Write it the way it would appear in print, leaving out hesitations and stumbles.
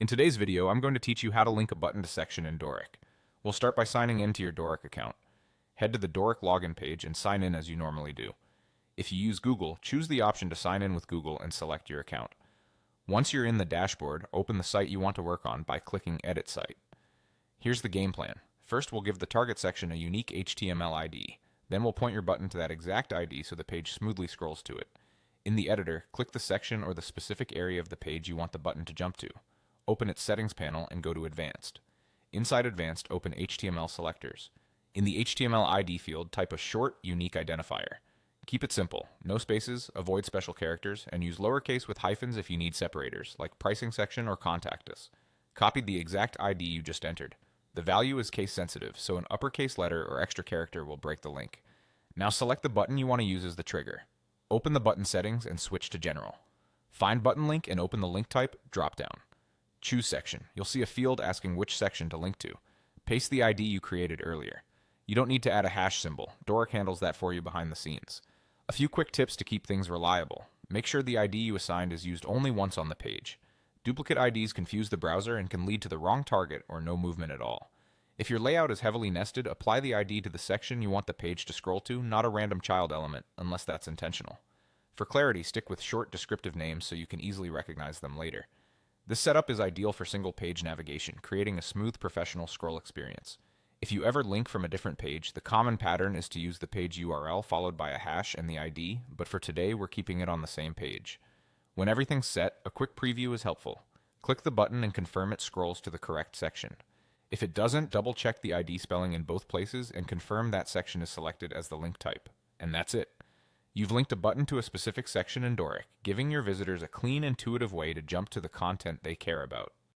In today's video, I'm going to teach you how to link a button to section in Dorik. We'll start by signing into your Dorik account. Head to the Dorik login page and sign in as you normally do. If you use Google, choose the option to sign in with Google and select your account. Once you're in the dashboard, open the site you want to work on by clicking Edit Site. Here's the game plan. First, we'll give the target section a unique HTML ID. Then we'll point your button to that exact ID so the page smoothly scrolls to it. In the editor, click the section or the specific area of the page you want the button to jump to. Open its Settings panel and go to Advanced. Inside Advanced, open HTML selectors. In the HTML ID field, type a short, unique identifier. Keep it simple, no spaces, avoid special characters, and use lowercase with hyphens if you need separators, like pricing section or contact us. Copy the exact ID you just entered. The value is case sensitive, so an uppercase letter or extra character will break the link. Now select the button you want to use as the trigger. Open the button settings and switch to General. Find Button Link and open the Link Type dropdown. Choose Section. You'll see a field asking which section to link to. Paste the ID you created earlier. You don't need to add a hash symbol. Dorik handles that for you behind the scenes. A few quick tips to keep things reliable. Make sure the ID you assigned is used only once on the page. Duplicate IDs confuse the browser and can lead to the wrong target or no movement at all. If your layout is heavily nested, apply the ID to the section you want the page to scroll to, not a random child element, unless that's intentional. For clarity, stick with short descriptive names so you can easily recognize them later. This setup is ideal for single-page navigation, creating a smooth professional scroll experience. If you ever link from a different page, the common pattern is to use the page URL followed by a hash and the ID, but for today we're keeping it on the same page. When everything's set, a quick preview is helpful. Click the button and confirm it scrolls to the correct section. If it doesn't, double-check the ID spelling in both places and confirm that section is selected as the link type. And that's it. You've linked a button to a specific section in Dorik, giving your visitors a clean, intuitive way to jump to the content they care about.